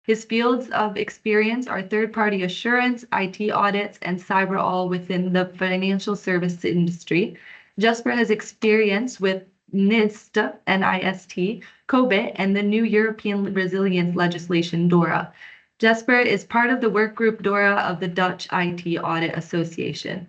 His fields of experience are third-party assurance, IT audits, and cyber, all within the financial service industry. Jesper has experience with NIST, COBIT, and the new European Resilience legislation, DORA. Jesper is part of the workgroup DORA of the Dutch IT Audit Association.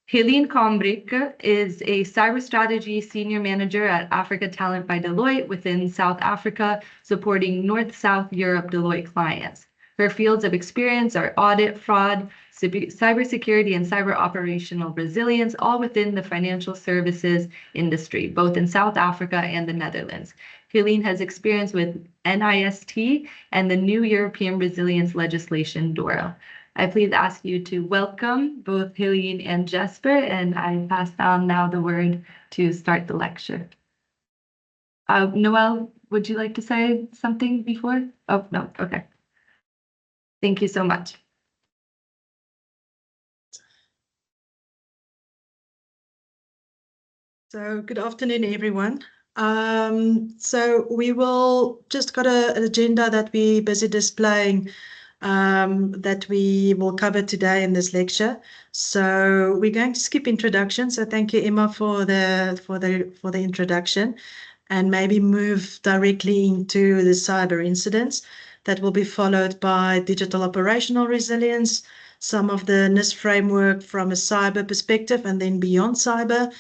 Jeleen Kombrink is a cyber strategy senior manager at Africa Talent by Deloitte within South Africa, supporting North-South Europe Deloitte clients. Her fields of experience are audit, fraud, cybersecurity, and cyber operational resilience, all within the financial services industry, both in South Africa and the Netherlands. Jeleen has experience with NIST and the new European Resilience legislation, DORA. I please ask you to welcome both Jeleen and Jesper, and I pass down now the word to start the lecture. Noelle, would you like to say something before? Oh, no, okay. Thank you so much. So good afternoon, everyone. So we will just got an agenda that we're busy displaying that we will cover today in this lecture. So we're going to skip introduction. So thank you, Emma, for the introduction, and maybe move directly into the cyber incidents. That will be followed by digital operational resilience, some of the NIST framework from a cyber perspective, and then beyond cyber.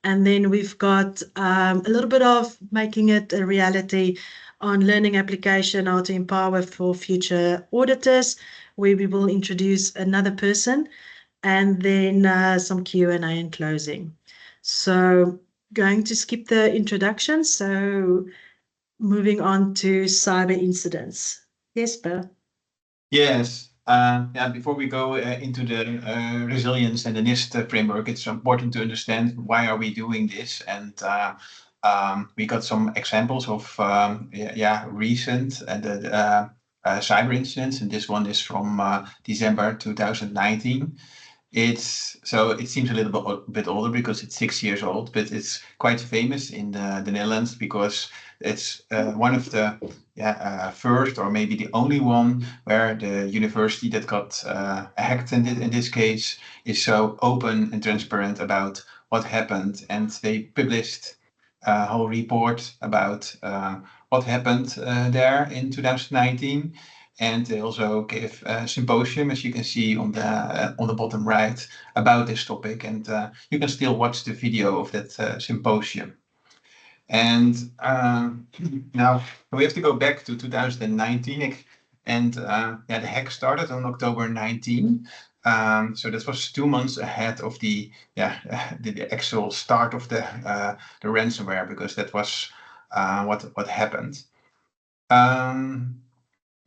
And then we've got a little bit of making it a reality on learning application, how to empower for future auditors, where we will introduce another person, and then some Q&A in closing. So going to skip the introduction. So moving on to cyber incidents. Jesper. Yes. Before we go into the resilience and the NIST framework, it's important to understand why are we doing this, and we got some examples of recent and cyber incidents, and this one is from December 2019. It seems a little bit older because it's 6 years old, but it's quite famous in the Netherlands because it's one of the first, or maybe the only one, where the university that got hacked in this case is so open and transparent about what happened, and they published a whole report about what happened there in 2019. And they also gave a symposium, as you can see on the bottom right, about this topic. And you can still watch the video of that symposium. And now we have to go back to 2019, and the hack started on October 19. So that was 2 months ahead of the actual start of the ransomware, because that was what happened.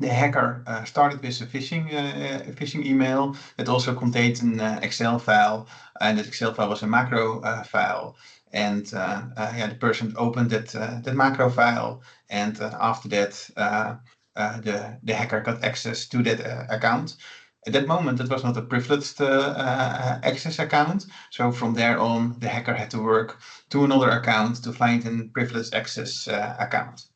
The hacker started with a phishing email that also contained an Excel file, and that Excel file was a macro file. And the person opened that macro file, and after that, the hacker got access to that account. At that moment, it was not a privileged access account. So from there on, the hacker had to work to another account to find a privileged access account.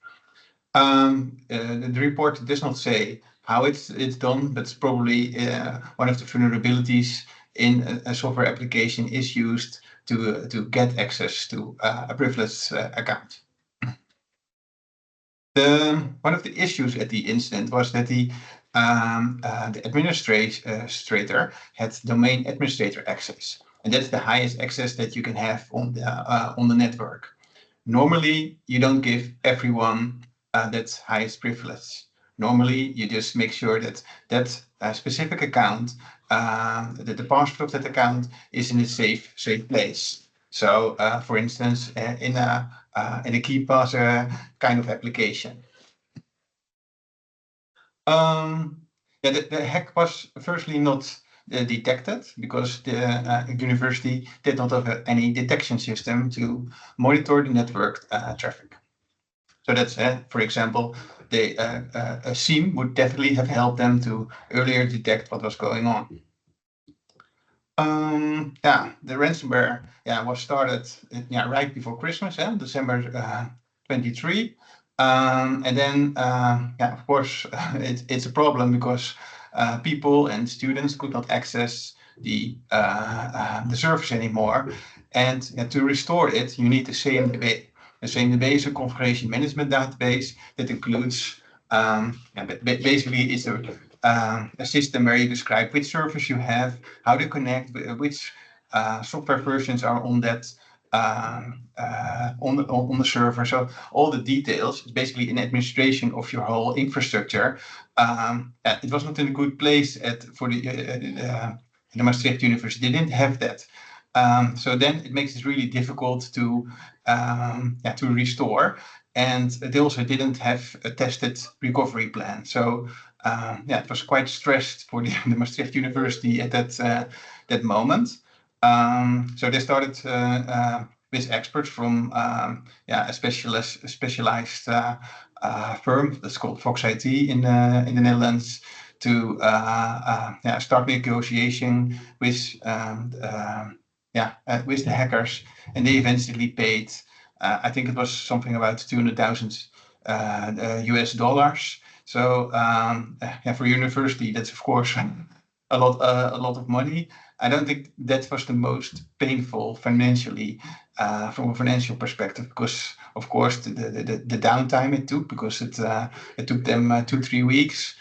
The report does not say how it's done, but it's probably one of the vulnerabilities in a software application is used to get access to a privileged account. One of the issues at the incident was that the administrator had domain administrator access, and that's the highest access that you can have on the network. Normally, you don't give everyone that's highest privilege. Normally, you just make sure that specific account, that the password of that account is in a safe place. So, for instance, in a KeePass kind of application. The hack was firstly not detected because the university did not have any detection system to monitor the network traffic. So that's, for example, a SIEM would definitely have helped them to earlier detect what was going on. The ransomware was started right before Christmas, December 23. And then, yeah, of course, it's a problem because people and students could not access the service anymore. And to restore it, you need the CMDB. The CMDB is a configuration management database that includes, basically, it's a system where you describe which servers you have, how to connect, which software versions are on that on the server. So all the details, it's basically an administration of your whole infrastructure. It was not in a good place for the Maastricht University. They didn't have that. So then it makes it really difficult to restore. And they also didn't have a tested recovery plan. So it was quite stressed for the Maastricht University at that moment. So they started with experts from a specialized firm that's called Fox IT in the Netherlands to start negotiation with the hackers, and they eventually paid. I think it was something about $200,000 US. So for university, that's of course a lot of money. I don't think that was the most painful financially from a financial perspective, because of course the downtime it took, because it took them 2-3 weeks,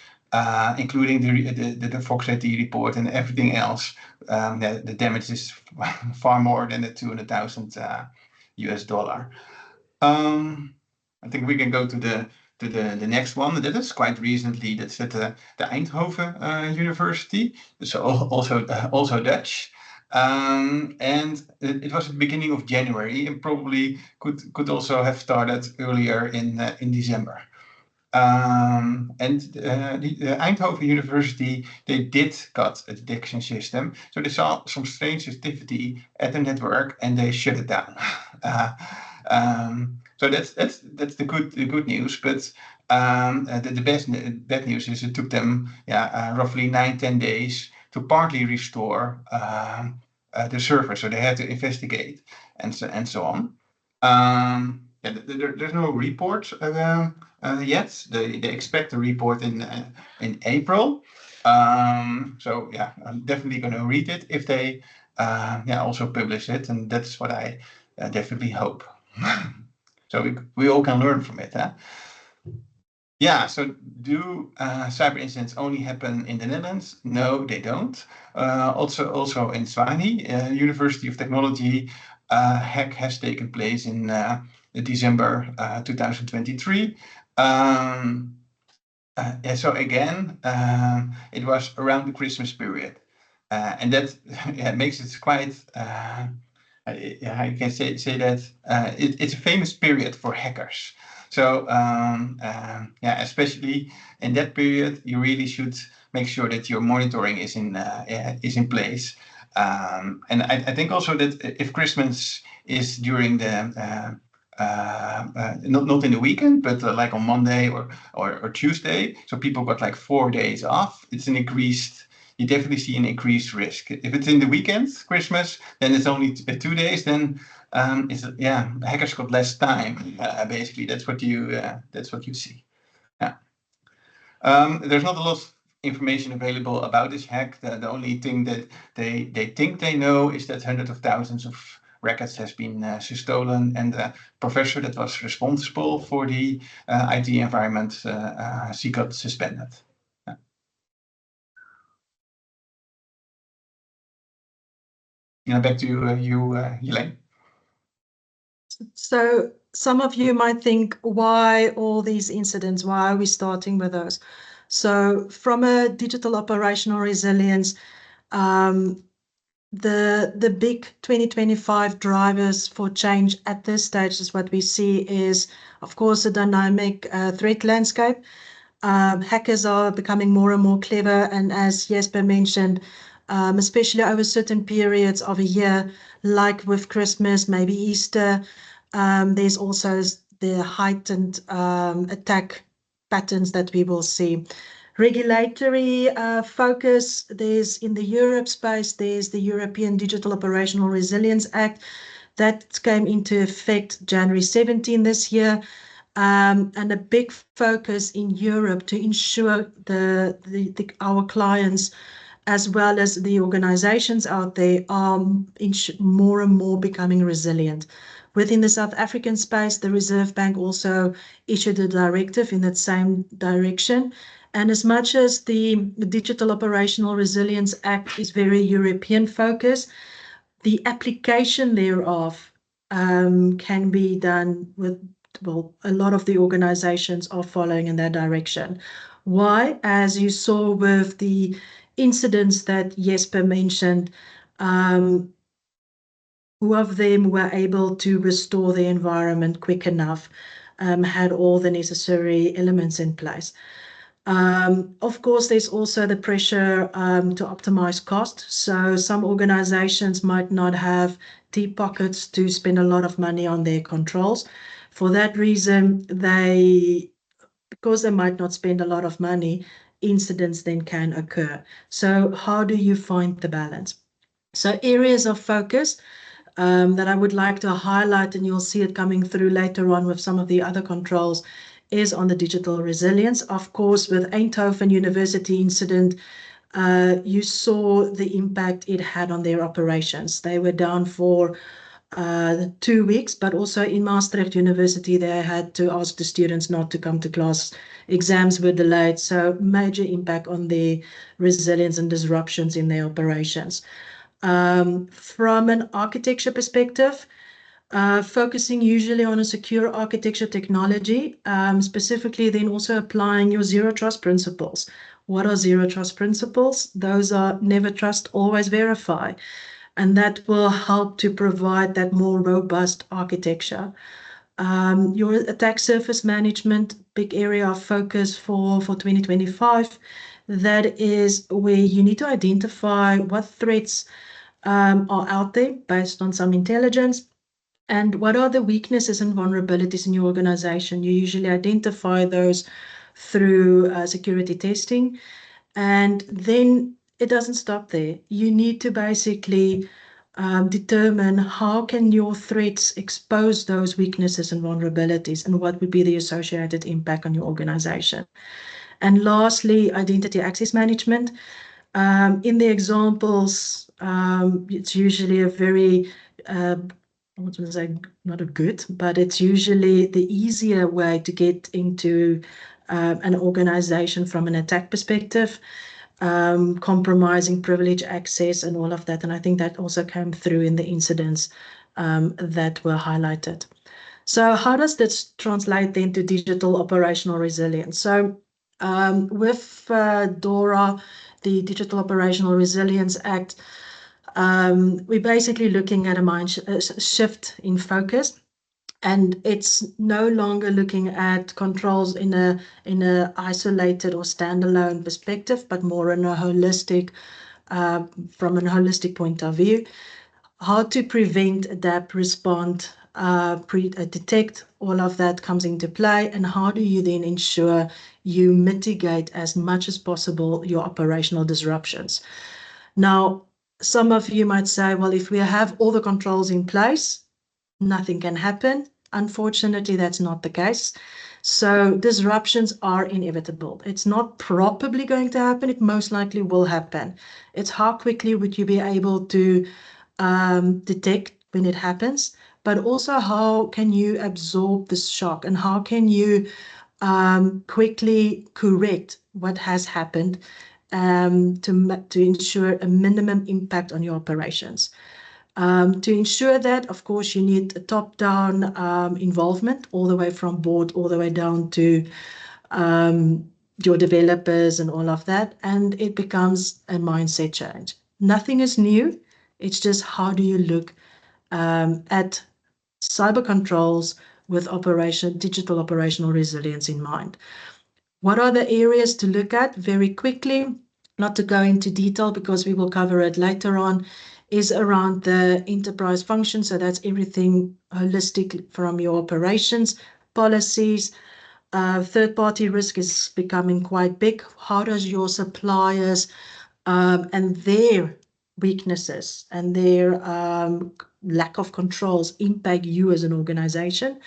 including the Fox IT report and everything else. The damage is far more than the $200,000 US. I think we can go to the next one. That is quite recently. That's at the Eindhoven University. So also Dutch. And it was at the beginning of January, and probably could also have started earlier in December. And the Eindhoven University, they did got a detection system. So they saw some strange activity at the network and they shut it down. So that's the good news. But the bad news is it took them roughly 9-10 days to partly restore the server. So they had to investigate and so on. There's no report yet. They expect a report in April. So I'm definitely going to read it if they also publish it, and that's what I definitely hope. So we all can learn from it. So do cyber incidents only happen in the Netherlands? No, they don't. Also in Zwaני, University of Technology, hack has taken place in December 2023. So again, it was around the Christmas period, and that makes it quite. I can say that it's a famous period for hackers. So especially in that period, you really should make sure that your monitoring is in place. And I think also that if Christmas is during the not in the weekend, but like on Monday or Tuesday, so people got like 4 days off, you definitely see an increased risk. If it's in the weekend, Christmas, then it's only 2 days, then hackers got less time. Basically, that's what you see. There's not a lot of information available about this hack. The only thing that they think they know is that hundreds of thousands of records has been stolen, and the professor that was responsible for the IT environment, she got suspended. Back to you, Jeleen. So some of you might think, why all these incidents? Why are we starting with those? So from a digital operational resilience, the big 2025 drivers for change at this stage is what we see is, of course, a dynamic threat landscape. Hackers are becoming more and more clever, and as Jesper mentioned, especially over certain periods of a year, like with Christmas, maybe Easter, there's also the heightened attack patterns that we will see. Regulatory focus, there's in the Europe space, there's the European Digital Operational Resilience Act that came into effect January 17 this year. and a big focus in Europe to ensure our clients as well as the organizations out there are more and more becoming resilient. Within the South African space, the Reserve Bank also issued a directive in that same direction. And as much as the Digital Operational Resilience Act is very European focused, the application thereof can be done with, well, a lot of the organizations are following in that direction. Why? As you saw with the incidents that Jesper mentioned, who of them were able to restore the environment quick enough, had all the necessary elements in place. Of course, there's also the pressure to optimize cost. So some organizations might not have deep pockets to spend a lot of money on their controls. For that reason, because they might not spend a lot of money, incidents then can occur. So how do you find the balance? So areas of focus that I would like to highlight, and you'll see it coming through later on with some of the other controls, is on the digital resilience. Of course, with Eindhoven University incident, you saw the impact it had on their operations. They were down for 2 weeks, but also in Maastricht University, they had to ask the students not to come to class. Exams were delayed, so major impact on the resilience and disruptions in their operations. From an architecture perspective, focusing usually on a secure architecture technology, specifically then also applying your zero trust principles. What are zero trust principles? Those are never trust, always verify. And that will help to provide that more robust architecture. Your attack surface management, big area of focus for 2025. That is where you need to identify what threats are out there based on some intelligence. And what are the weaknesses and vulnerabilities in your organization? You usually identify those through security testing. And then it doesn't stop there. You need to basically determine how can your threats expose those weaknesses and vulnerabilities, and what would be the associated impact on your organization. And lastly, identity access management. In the examples, it's usually a very I want to say not a good, but it's usually the easier way to get into an organization from an attack perspective, compromising privilege access and all of that. And I think that also came through in the incidents that were highlighted. So how does this translate then to digital operational resilience? So with DORA, the Digital Operational Resilience Act, we're basically looking at a shift in focus, and it's no longer looking at controls in a isolated or standalone perspective, but more in a holistic, from a holistic point of view. How to prevent, adapt, respond, detect, all of that comes into play, and how do you then ensure you mitigate as much as possible your operational disruptions? Now, some of you might say, well, if we have all the controls in place, nothing can happen. Unfortunately, that's not the case. So disruptions are inevitable. It's not probably going to happen. It most likely will happen. It's how quickly would you be able to detect when it happens, but also how can you absorb this shock, and how can you quickly correct what has happened to ensure a minimum impact on your operations. To ensure that, of course, you need a top-down involvement all the way from board, all the way down to your developers and all of that, and it becomes a mindset change. Nothing is new. It's just how do you look at cyber controls with digital operational resilience in mind. What are the areas to look at very quickly, not to go into detail because we will cover it later on, is around the enterprise function. So that's everything holistic from your operations, policies. Third-party risk is becoming quite big. How does your suppliers and their weaknesses and their lack of controls impact you as an organization?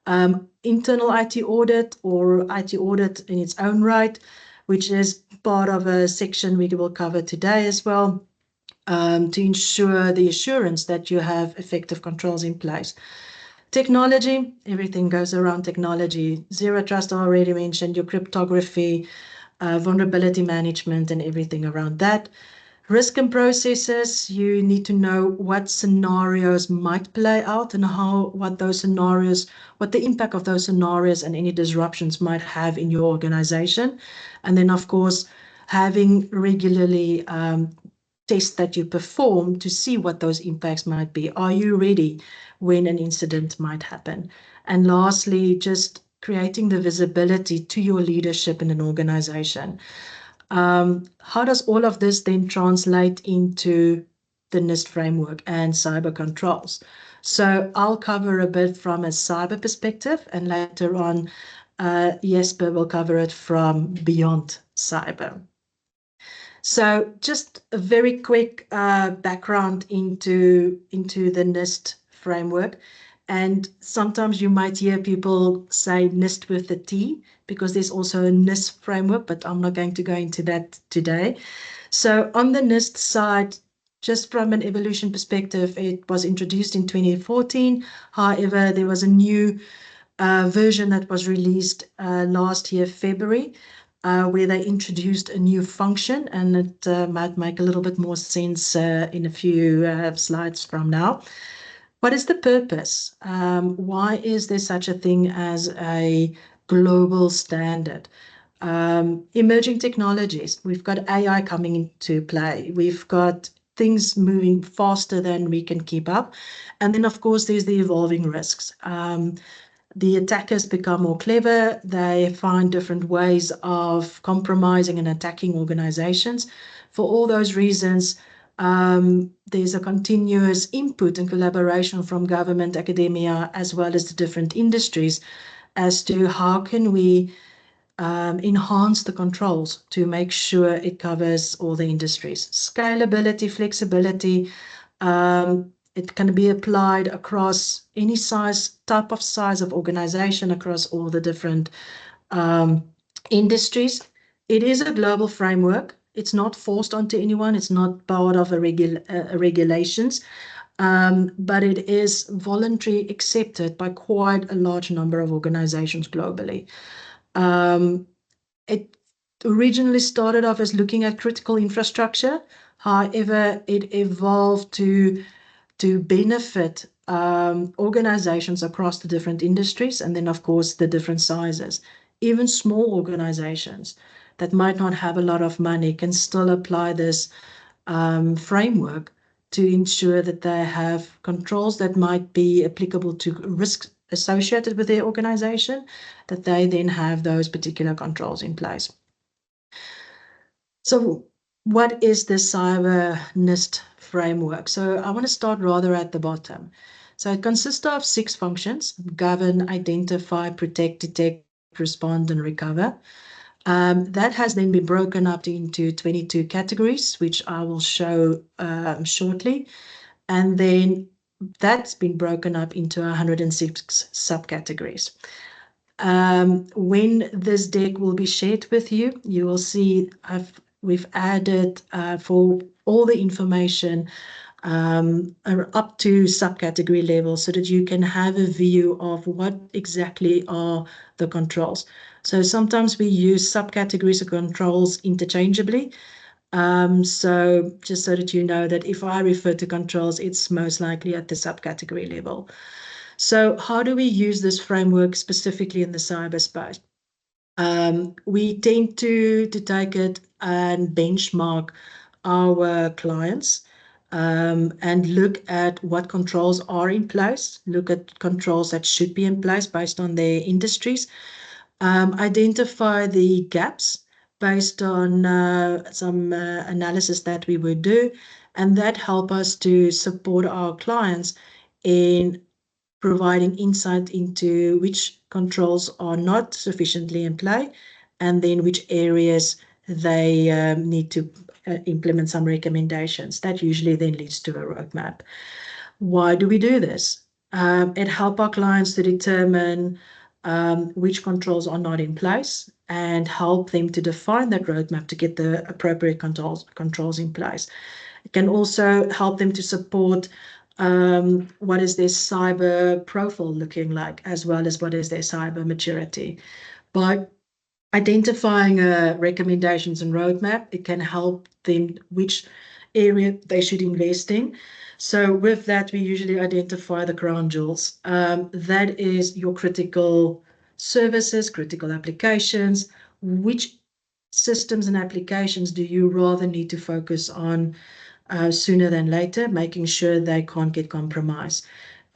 Internal IT audit or IT audit in its own right, which is part of a section we will cover today as well, to ensure the assurance that you have effective controls in place. Technology, everything goes around technology. Zero trust, I already mentioned, your cryptography, vulnerability management, and everything around that. Risk and processes, you need to know what scenarios might play out and what the impact of those scenarios and any disruptions might have in your organization. And then, of course, having regularly tests that you perform to see what those impacts might be. Are you ready when an incident might happen? And lastly, just creating the visibility to your leadership in an organization. How does all of this then translate into the NIST framework and cyber controls? So I'll cover a bit from a cyber perspective, and later on, Jesper will cover it from beyond cyber. So just a very quick background into the NIST framework. And sometimes you might hear people say NIST with a T, because there's also a NIST framework, but I'm not going to go into that today. So on the NIST side, just from an evolution perspective, it was introduced in 2014. However, there was a new version that was released last year, February, where they introduced a new function, and it might make a little bit more sense in a few slides from now. What is the purpose? Why is there such a thing as a global standard? Emerging technologies. We've got AI coming into play. We've got things moving faster than we can keep up. And then, of course, there's the evolving risks. The attackers become more clever. They find different ways of compromising and attacking organizations. For all those reasons, there's a continuous input and collaboration from government, academia, as well as the different industries as to how can we enhance the controls to make sure it covers all the industries. Scalability, flexibility, it can be applied across any type of size of organization, across all the different industries. It is a global framework. It's not forced onto anyone. It's not part of regulations, but it is voluntarily accepted by quite a large number of organizations globally. It originally started off as looking at critical infrastructure. However, it evolved to benefit organizations across the different industries, and then, of course, the different sizes. Even small organizations that might not have a lot of money can still apply this framework to ensure that they have controls that might be applicable to risks associated with their organization, that they then have those particular controls in place. So what is the cyber NIST framework? So I want to start rather at the bottom. So it consists of 6 functions: govern, identify, protect, detect, respond, and recover. That has then been broken up into 22 categories, which I will show shortly. And then that's been broken up into 106 subcategories. When this deck will be shared with you, you will see we've added for all the information up to subcategory level, so that you can have a view of what exactly are the controls. So sometimes we use subcategories of controls interchangeably. So just so that you know that if I refer to controls, it's most likely at the subcategory level. So how do we use this framework specifically in the cyberspace? We tend to take it and benchmark our clients and look at what controls are in place, look at controls that should be in place based on their industries, identify the gaps based on some analysis that we would do, and that help us to support our clients in providing insight into which controls are not sufficiently in play, and then which areas they need to implement some recommendations. That usually then leads to a roadmap. Why do we do this? It helps our clients to determine which controls are not in place and help them to define that roadmap to get the appropriate controls in place. It can also help them to support what is their cyber profile looking like, as well as what is their cyber maturity. By identifying recommendations and roadmap, it can help them which area they should invest in. So with that, we usually identify the crown jewels. That is your critical services, critical applications. Which systems and applications do you rather need to focus on sooner than later, making sure they can't get compromised?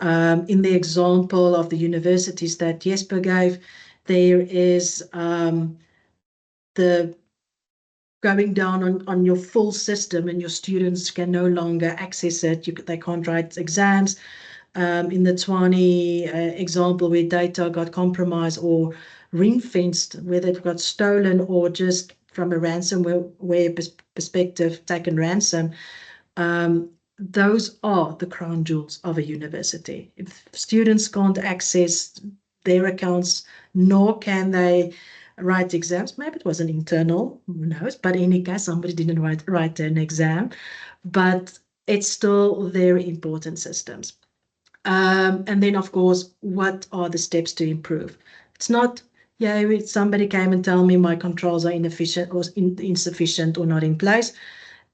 In the example of the universities that Jesper gave, there is the going down on your full system and your students can no longer access it. They can't write exams. In the Tshwane example where data got compromised or ring-fenced, whether it got stolen or just from a ransomware perspective taken ransom, those are the crown jewels of a university. If students can't access their accounts, nor can they write exams, maybe it was an internal, who knows, but in any case, somebody didn't write an exam, but it's still very important systems. And then, of course, what are the steps to improve? It's not, somebody came and tell me my controls are inefficient or insufficient or not in place.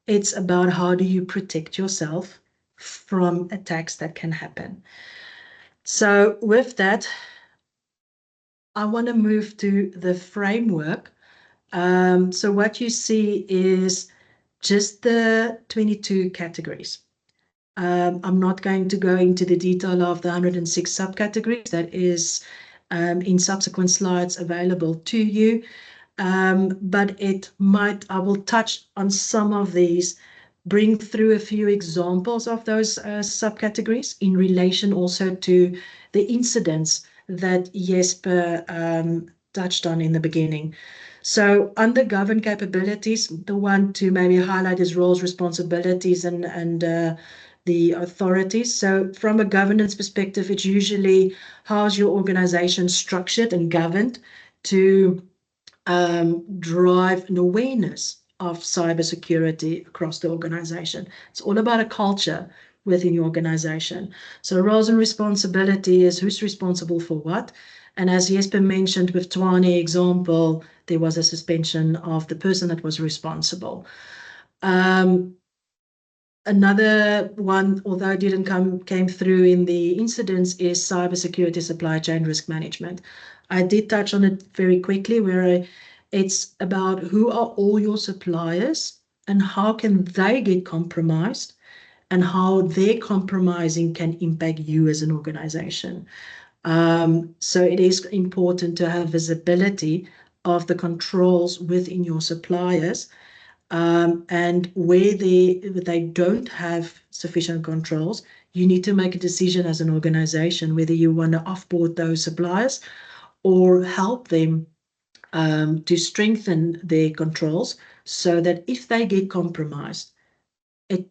It's about how do you protect yourself from attacks that can happen. So with that, I want to move to the framework. So what you see is just the 22 categories. I'm not going to go into the detail of the 106 subcategories. That is in subsequent slides available to you. But I will touch on some of these, bring through a few examples of those subcategories in relation also to the incidents that Jesper touched on in the beginning. So under governed capabilities, the one to maybe highlight is roles, responsibilities, and the authorities. So from a governance perspective, it's usually how's your organization structured and governed to drive an awareness of cybersecurity across the organization. It's all about a culture within your organization. So roles and responsibility is who's responsible for what. And as Jesper mentioned with Tshwane example, there was a suspension of the person that was responsible. Another one, although it came through in the incidents, is cybersecurity supply chain risk management. I did touch on it very quickly, where it's about who are all your suppliers and how can they get compromised and how their compromising can impact you as an organization. So it is important to have visibility of the controls within your suppliers. And where they don't have sufficient controls, you need to make a decision as an organization whether you want to offboard those suppliers or help them to strengthen their controls so that if they get compromised,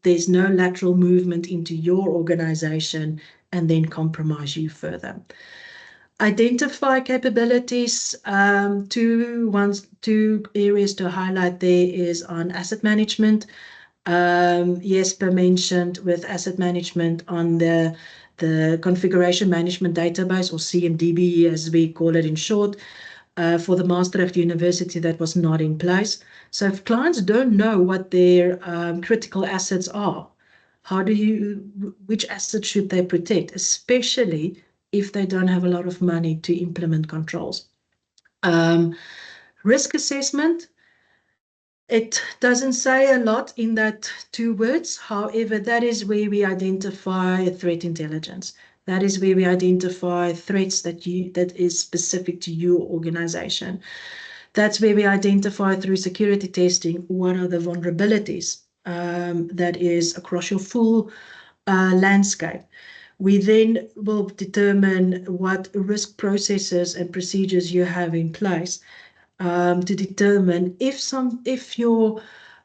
there's no lateral movement into your organization and then compromise you further. Identify capabilities. Two areas to highlight there is on asset management. Jesper mentioned with asset management on the configuration management database, or CMDB as we call it in short, for the Maastricht University that was not in place. So if clients don't know what their critical assets are, which assets should they protect, especially if they don't have a lot of money to implement controls. Risk assessment, it doesn't say a lot in that 2 words. However, that is where we identify threat intelligence. That is where we identify threats that is specific to your organization. That's where we identify through security testing what are the vulnerabilities that is across your full landscape. We then will determine what risk processes and procedures you have in place to determine if your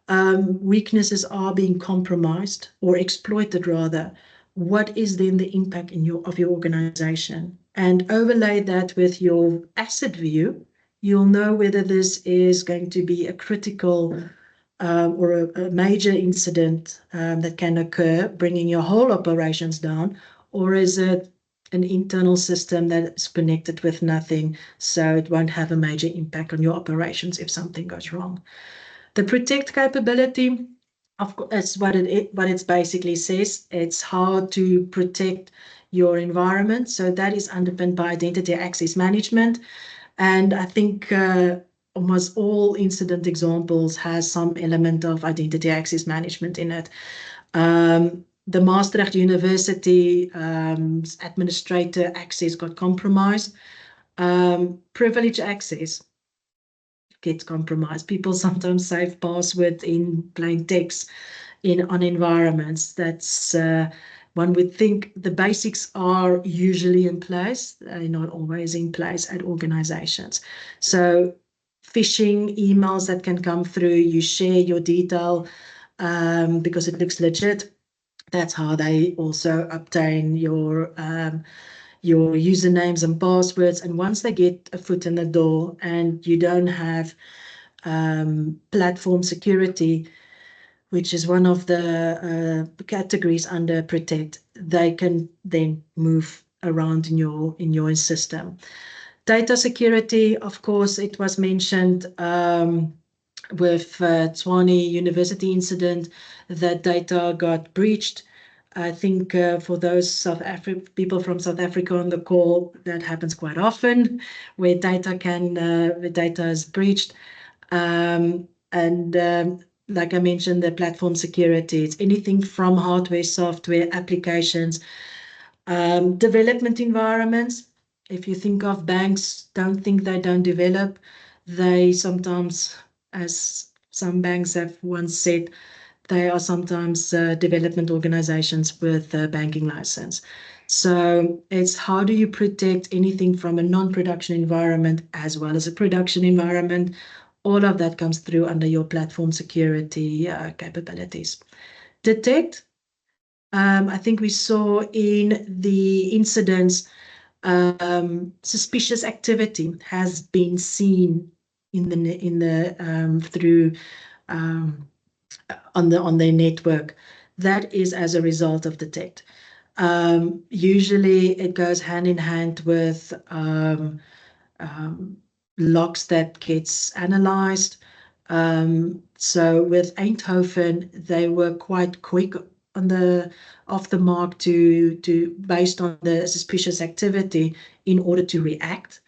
weaknesses are being compromised or exploited rather, what is then the impact of your organization, and overlay that with your asset view. You'll know whether this is going to be a critical or a major incident that can occur, bringing your whole operations down, or is it an internal system that is connected with nothing, so it won't have a major impact on your operations if something goes wrong. The protect capability, of course, that's what it basically says. It's how to protect your environment. So that is underpinned by identity access management. And I think almost all incident examples has some element of identity access management in it. The Maastricht University administrator access got compromised. Privilege access gets compromised. People sometimes save passwords in plain text on environments. That's one would think the basics are usually in place. They're not always in place at organizations. So phishing emails that can come through, you share your detail because it looks legit. That's how they also obtain your usernames and passwords. And once they get a foot in the door and you don't have platform security, which is one of the categories under protect, they can then move around in your system. Data security, of course, it was mentioned with Tshwane University incident that data got breached. I think for those people from South Africa on the call, that happens quite often, where data is breached. Like I mentioned, the platform security, it's anything from hardware, software, applications, development environments. If you think of banks, don't think they don't develop. They sometimes, as some banks have once said, they are sometimes development organizations with a banking license. So it's how do you protect anything from a non-production environment as well as a production environment. All of that comes through under your platform security capabilities. Detect, I think we saw in the incidents, suspicious activity has been seen on their network. That is as a result of Detect. Usually it goes hand in hand with logs that gets analyzed. So with Eindhoven, they were quite quick off the mark to based on the suspicious activity in order to react.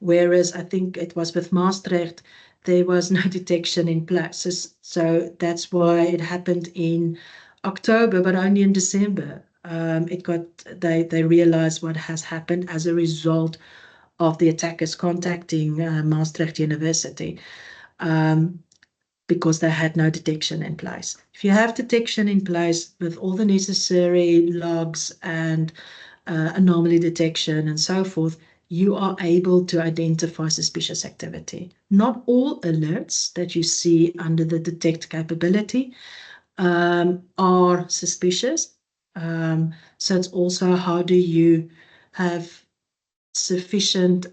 Whereas I think it was with Maastricht, there was no detection in place. So that's why it happened in October, but only in December. They realized what has happened as a result of the attackers contacting Maastricht University because they had no detection in place. If you have detection in place with all the necessary logs and anomaly detection and so forth, you are able to identify suspicious activity. Not all alerts that you see under the detect capability are suspicious. So it's also how do you have sufficient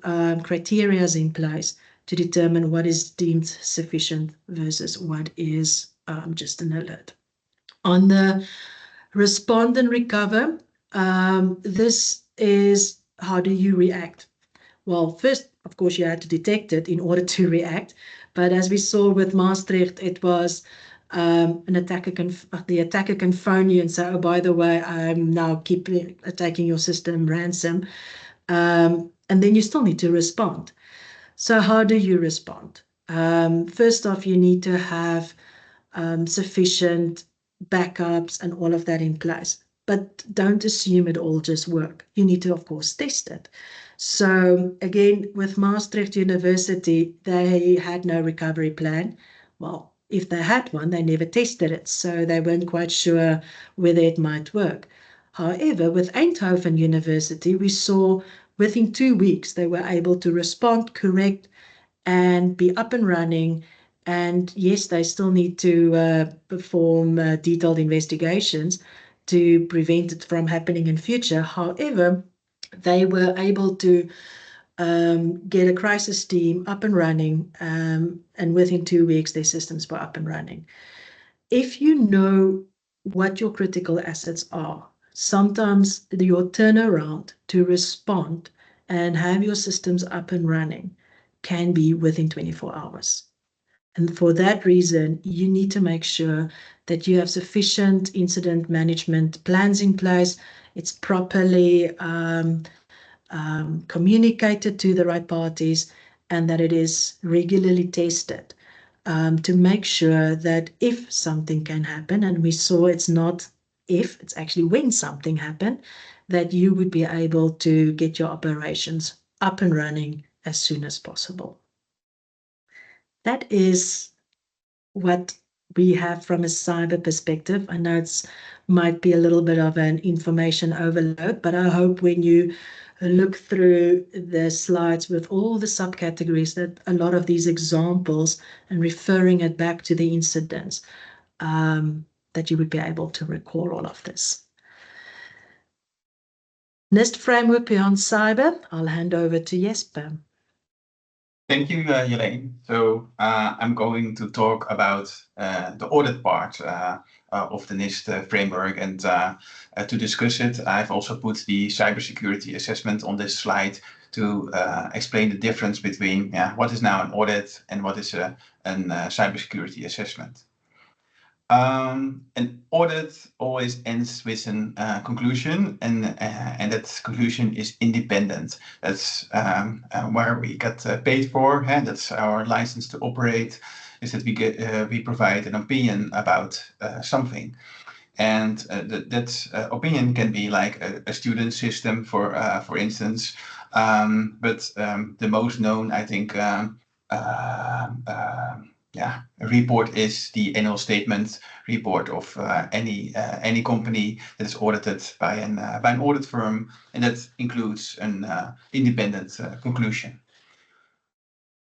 criteria in place to determine what is deemed sufficient versus what is just an alert. On the respond and recover, this is how do you react? Well, first, of course, you had to detect it in order to react. But as we saw with Maastricht, it was the attacker can phone you and say, oh, by the way, I'm now attacking your system ransom. And then you still need to respond. So how do you respond? First off, you need to have sufficient backups and all of that in place. But don't assume it all just work. You need to, of course, test it. So again, with Maastricht University, they had no recovery plan. Well, if they had one, they never tested it. So they weren't quite sure whether it might work. However, with Eindhoven University, we saw within 2 weeks, they were able to respond, correct, and be up and running. And yes, they still need to perform detailed investigations to prevent it from happening in future. However, they were able to get a crisis team up and running, and within 2 weeks, their systems were up and running. If you know what your critical assets are, sometimes your turnaround to respond and have your systems up and running can be within 24 hours. And for that reason, you need to make sure that you have sufficient incident management plans in place. It's properly communicated to the right parties, and that it is regularly tested to make sure that if something can happen, and we saw it's not if, it's actually when something happened, that you would be able to get your operations up and running as soon as possible. That is what we have from a cyber perspective. I know it's might be a little bit of an information overload, but I hope when you look through the slides with all the subcategories, that a lot of these examples and referring it back to the incidents, that you would be able to recall all of this. NIST framework beyond cyber, I'll hand over to Jesper. Thank you, Jeleen. So I'm going to talk about the audit part of the NIST framework, and to discuss it, I've also put the cybersecurity assessment on this slide to explain the difference between what is now an audit and what is a cybersecurity assessment. An audit always ends with a conclusion, and that conclusion is independent. That's where we get paid for. That's our license to operate. Is that we provide an opinion about something, and that opinion can be like a student system, for instance. But the most known, I think. A report is the annual statement report of any company that is audited by an audit firm, and that includes an independent conclusion.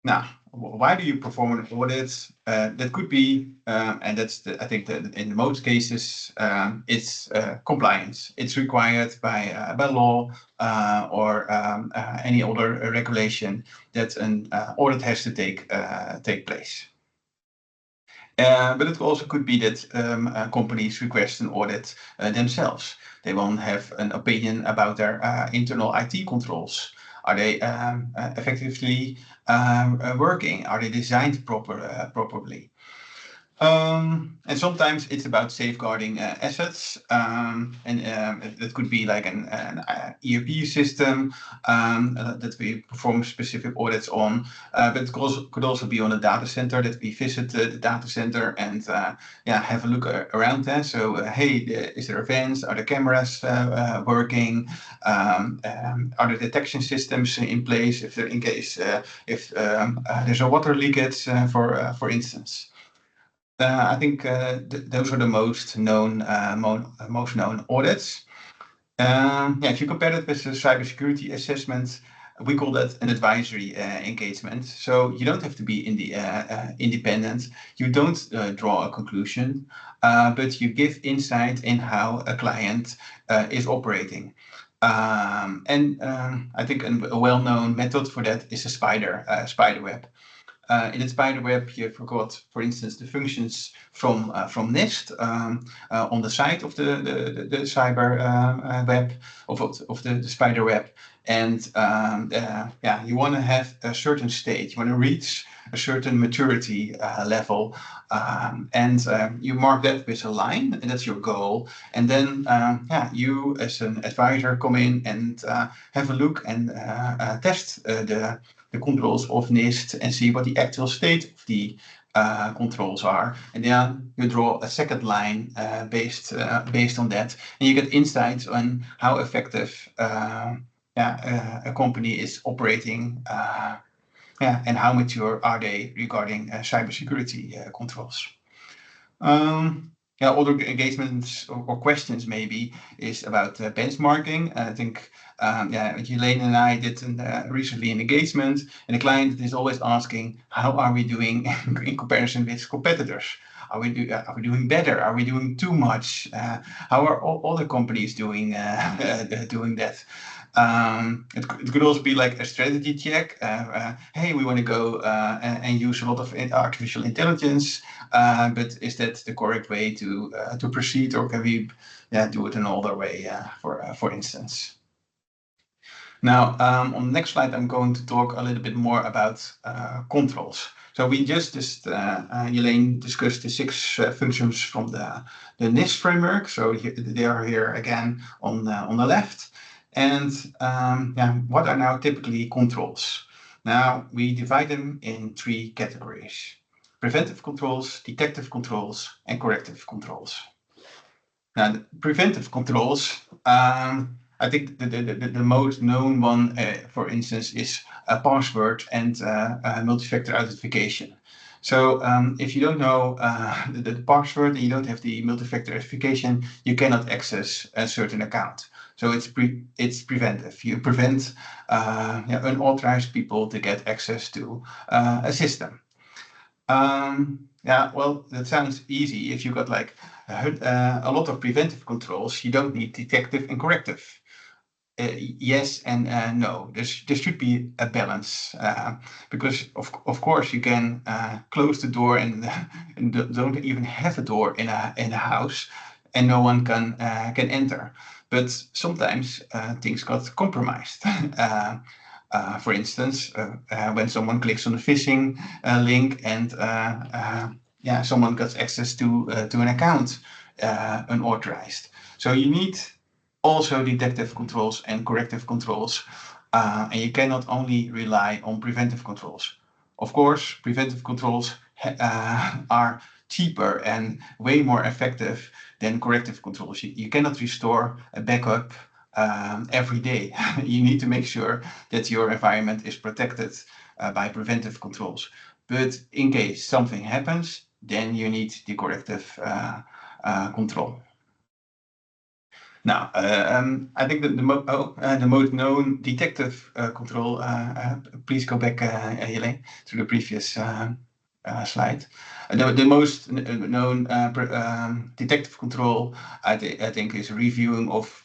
Now, why do you perform an audit? That could be, and that's I think that in most cases, it's compliance. It's required by law or any other regulation that an audit has to take place. But it also could be that companies request an audit themselves. They want to have an opinion about their internal IT controls. Are they effectively working? Are they designed properly? And sometimes it's about safeguarding assets, and that could be like an ERP system that we perform specific audits on, but it could also be on a data center, that we visit the data center and have a look around there. So hey, is there events? Are the cameras working? Are the detection systems in place if there's a water leakage, for instance? I think those are the most known audits. If you compare that with the cybersecurity assessment, we call that an advisory engagement. So you don't have to be independent. You don't draw a conclusion, but you give insight in how a client is operating. And I think a well-known method for that is a spider web. In the spider web, you've got, for instance, the functions from NIST on the side of the cyber web of the spider web, and you want to have a certain state. You want to reach a certain maturity level, and you mark that with a line, and that's your goal. And then you, as an advisor, come in and have a look and test the controls of NIST and see what the actual state of the controls are, and then you draw a second line based on that, and you get insights on how effective a company is operating, and how mature are they regarding cybersecurity controls. Other engagements or questions maybe is about benchmarking. I think Jeleen and I did recently an engagement, and the client is always asking, how are we doing in comparison with competitors? Are we doing better? Are we doing too much? How are all other companies doing doing that? It could also be like a strategy check. Hey, we want to go and use a lot of artificial intelligence, but is that the correct way to proceed, or can we do it another way? For instance. Now, on the next slide, I'm going to talk a little bit more about controls. So we just Jeleen discussed the 6 functions from the NIST framework. So they are here again on the left. And what are now typically controls? Now, we divide them in 3 categories: preventive controls, detective controls, and corrective controls. Now, the preventive controls, I think the most known one, for instance, is a password and multi-factor authentication. So if you don't know the password and you don't have the multi-factor authentication, you cannot access a certain account. So it's preventive. You prevent unauthorized people to get access to a system. Well, that sounds easy. If you got like a lot of preventive controls, you don't need detective and corrective. Yes and no. There should be a balance, because of course you can close the door and don't even have a door in a house, and no one can enter. But sometimes things got compromised. For instance, when someone clicks on a phishing link and someone gets access to an account unauthorized. So you need also detective controls and corrective controls, and you cannot only rely on preventive controls. Of course, preventive controls are cheaper and way more effective than corrective controls. You cannot restore a backup every day. You need to make sure that your environment is protected by preventive controls. But in case something happens, then you need the corrective control. Now, I think that the most known detective control, please go back, Jeleen, to the previous slide. The most known detective control, I think, is reviewing of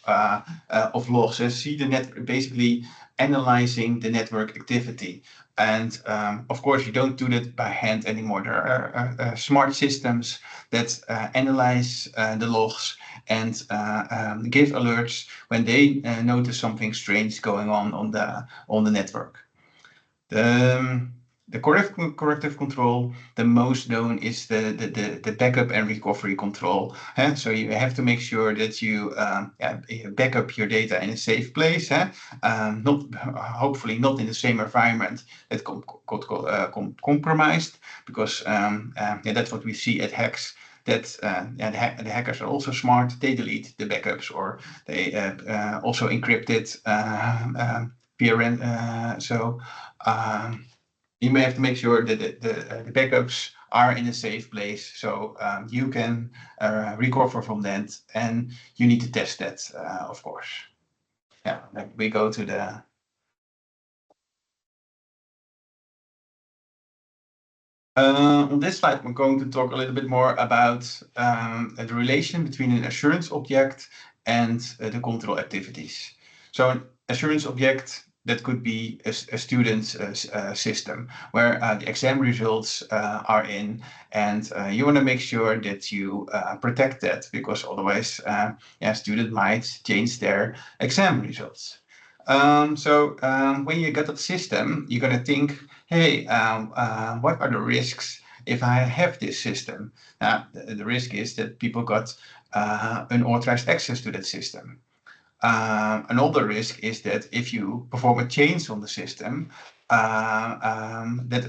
logs. See the net, basically analyzing the network activity. And of course, you don't do that by hand anymore. There are smart systems that analyze the logs and give alerts when they notice something strange going on the network. The corrective control, the most known, is the backup and recovery control. So you have to make sure that you back up your data in a safe place. Hopefully not in the same environment that got compromised, because that's what we see at hacks. That the hackers are also smart. They delete the backups, or they also encrypt it. You may have to make sure that the backups are in a safe place, so you can recover from that, and you need to test that, of course. Yeah, we go to the. On this slide, we're going to talk a little bit more about the relation between an assurance object and the control activities. So an assurance object, that could be a student's system where the exam results are in, and you want to make sure that you protect that, because otherwise a student might change their exam results. When you get that system, you're going to think, hey, what are the risks if I have this system? The risk is that people got unauthorized access to that system. Another risk is that if you perform a change on the system, that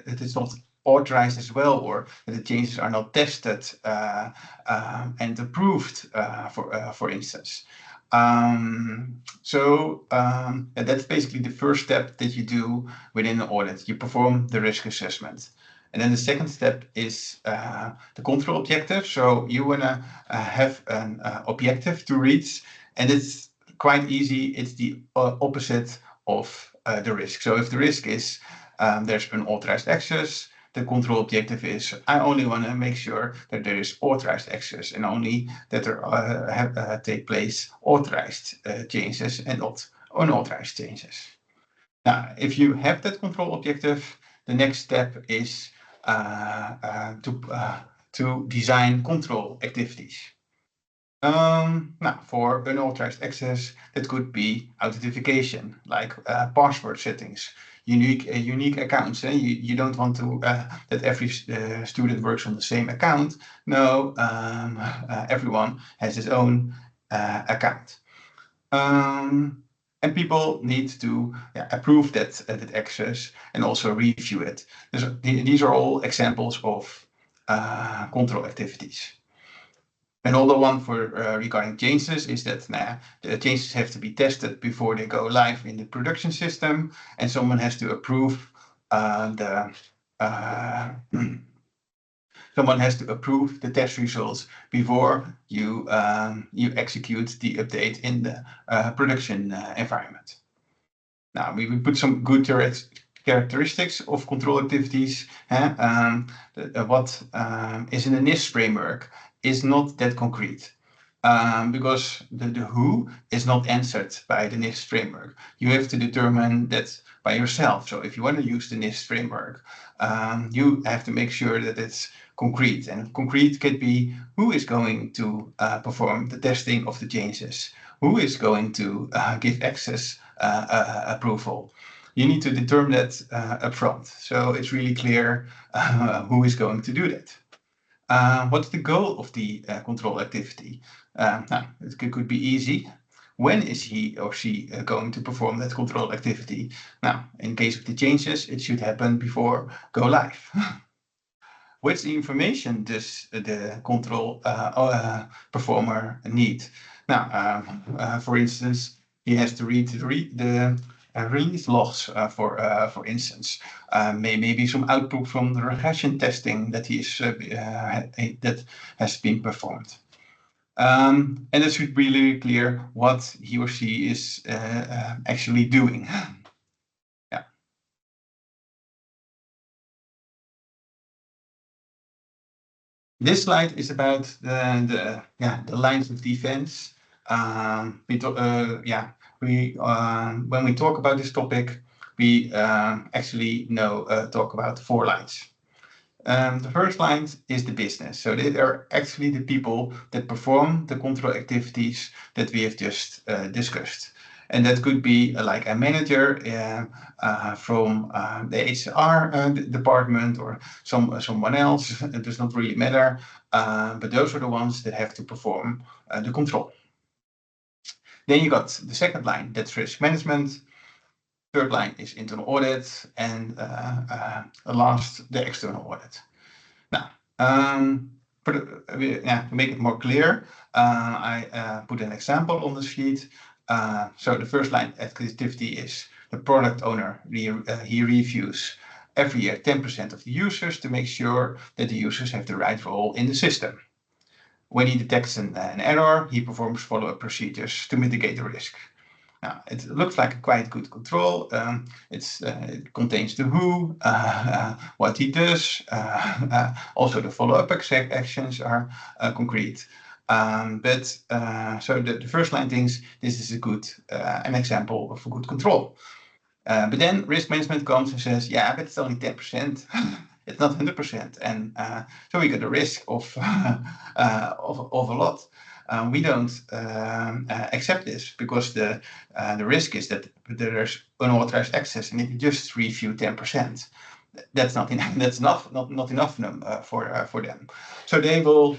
it is not authorized as well, or that the changes are not tested and approved, for instance. That's basically the first step that you do within an audit. You perform the risk assessment. And then the second step is the control objective. So you want to have an objective to reach, and it's quite easy. It's the opposite of the risk. So if the risk is there's unauthorized access, the control objective is, I only want to make sure that there is authorized access and only that there take place authorized changes and not unauthorized changes. Now, if you have that control objective, the next step is to design control activities. Now, for unauthorized access, that could be authentication, like password settings, unique accounts. You don't want to that every student works on the same account. No, everyone has his own account. And people need to approve that access and also review it. These are all examples of control activities. Another one for regarding changes is that the changes have to be tested before they go live in the production system, and someone has to approve someone has to approve the test results before you execute the update in the production environment. Now we put some good characteristics of control activities. What is in the NIST framework is not that concrete. Because the who is not answered by the NIST framework. You have to determine that by yourself. So if you want to use the NIST framework, you have to make sure that it's concrete. And concrete could be who is going to perform the testing of the changes, who is going to give access approval. You need to determine that upfront. So it's really clear who is going to do that. What's the goal of the control activity? It could be easy. When is he or she going to perform that control activity? Now, in case of the changes, it should happen before go live. Which information does the control performer need? Now, for instance, he has to read the release logs, for instance. Maybe some output from the regression testing that that has been performed. And it should be really clear what he or she is actually doing. Yeah. This slide is about the lines of defense. When we talk about this topic, we actually talk about 4 lines. The first line is the business. So they are actually the people that perform the control activities that we have just discussed. And that could be like a manager from the HR department or someone else. It does not really matter. But those are the ones that have to perform the control. Then you got the second line, that's risk management. Third line is internal audit, and last, the external audit. Now, to make it more clear, I put an example on the sheet. So the first line activity is the product owner. He reviews every year 10% of the users to make sure that the users have the right role in the system. When he detects an error, he performs follow-up procedures to mitigate the risk. Now, it looks like a quite good control. It contains the who, what he does. Also, the follow-up actions are concrete. So the first line thinks this is an example of a good control. But then risk management comes and says, yeah, but it's only 10%. It's not 100%. And so we got a risk of a lot. We don't accept this because the risk is that there's unauthorized access, and if you just review 10%, that's not enough for them. So they will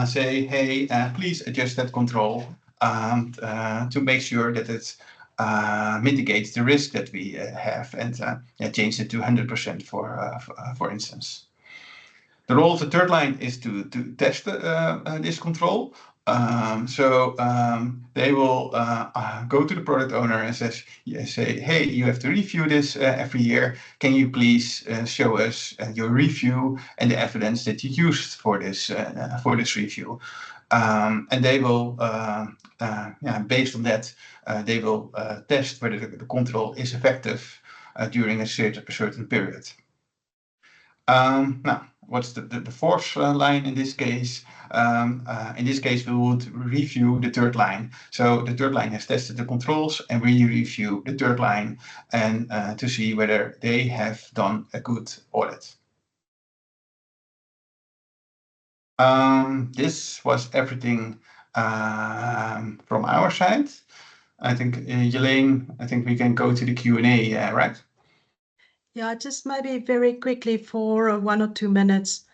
say, hey, please adjust that control to make sure that it mitigates the risk that we have, and change it to 100% for instance. The role of the third line is to test this control. They will go to the product owner and say, hey, you have to review this every year. Can you please show us your review and the evidence that you used for this review? And they will, based on that, they will test whether the control is effective during a certain period. Now, what's the fourth line in this case? In this case, we would review the third line. So the third line has tested the controls, and we review the third line and to see whether they have done a good audit. This was everything from our side. I think, Jeleen, I think we can go to the Q&A, right? Yeah, just maybe very quickly for 1 or 2 minutes.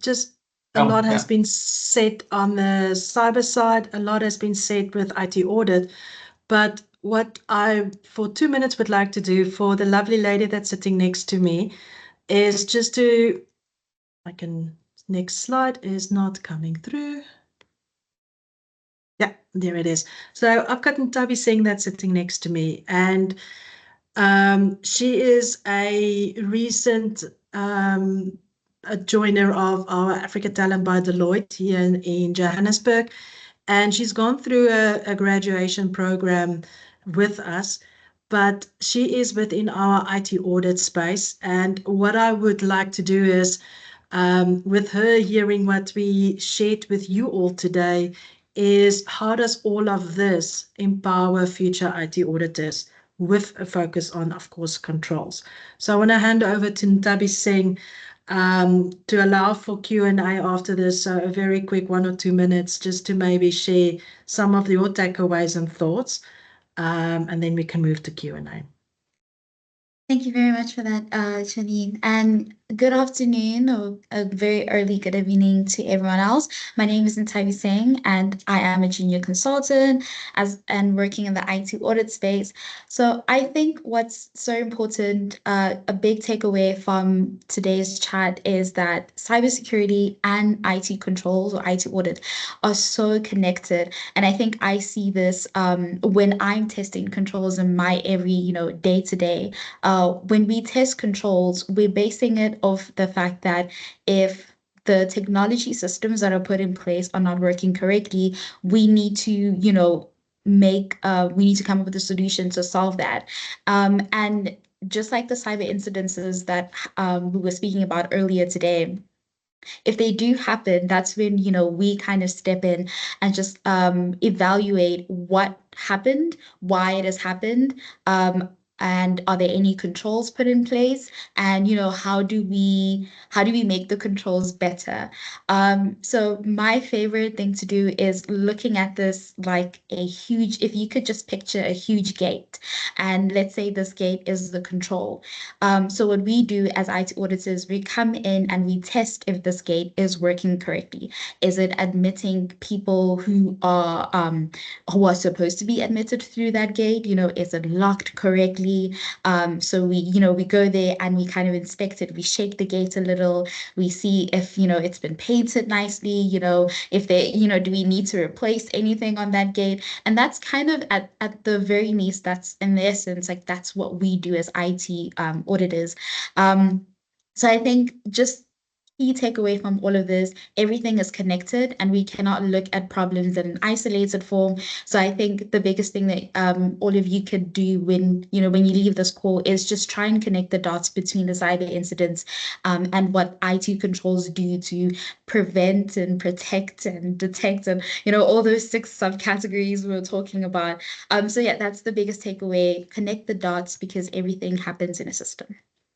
Just a lot has been said on the cyber side, a lot has been said with IT audit, but what I, for 2 minutes, would like to do for the lovely lady that's sitting next to me is just to, next slide is not coming through. Yeah, there it is. So I've got Ntabi Singh that's sitting next to me, and she is a recent a joiner of our Africa Talent by Deloitte here in Johannesburg, and she's gone through a graduation program with us, but she is within our IT audit space. And what I would like to do is, with her hearing what we shared with you all today, is how does all of this empower future IT auditors with a focus on, of course, controls. So I want to hand over to Ntabi Singh to allow for Q&A after this. So a very quick 1 or 2 minutes just to maybe share some of your takeaways and thoughts, and then we can move to Q&A. Thank you very much for that, Jeleen. And good afternoon or a very early good evening to everyone else. My name is Ntabi Singh, and I am a junior consultant and working in the IT audit space. So I think what's so important, a big takeaway from today's chat is that cybersecurity and IT controls or IT audit are so connected. And I think I see this when I'm testing controls in my every, day to day. When we test controls, we're basing it off the fact that if the technology systems that are put in place are not working correctly, we need to, we need to come up with a solution to solve that. And just like the cyber incidences that we were speaking about earlier today, if they do happen, that's when, we kind of step in and just evaluate what happened, why it has happened, and are there any controls put in place? And, how do we make the controls better? So my favorite thing to do is looking at this like if you could just picture a huge gate, and let's say this gate is the control. So what we do as IT auditors, we come in and we test if this gate is working correctly. Is it admitting people who are supposed to be admitted through that gate? Is it locked correctly? So we go there and we kind of inspect it. We shake the gate a little. We see if, it's been painted nicely, if they, do we need to replace anything on that gate? And that's kind of at the very least, that's in the essence, like that's what we do as IT auditors. So I think just key takeaway from all of this, everything is connected and we cannot look at problems in an isolated form. So I think the biggest thing that all of you could do when you leave this call is just try and connect the dots between the cyber incidents and what IT controls do to prevent and protect and detect and all those 6 subcategories we were talking about. So yeah, that's the biggest takeaway. Connect the dots because everything happens in a system.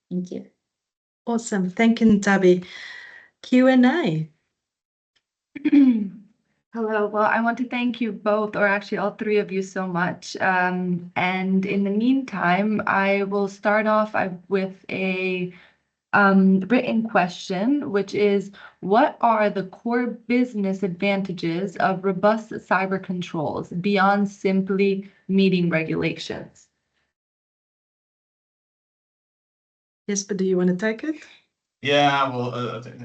Thank you. Awesome. Thank you, Ntabi. Q&A. Hello. Well, I want to thank you both, or actually all 3 of you, so much. And in the meantime, I will start off with a written question, which is, what are the core business advantages of robust cyber controls beyond simply meeting regulations? Jesper, do you want to take it? Yeah, well,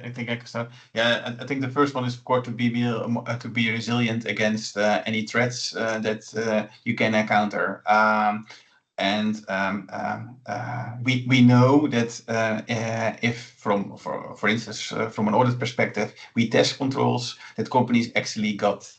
I think I can start. Yeah, I think the first one is, of course, to be resilient against any threats that you can encounter. We know that if for instance, from an audit perspective, we test controls, that companies actually got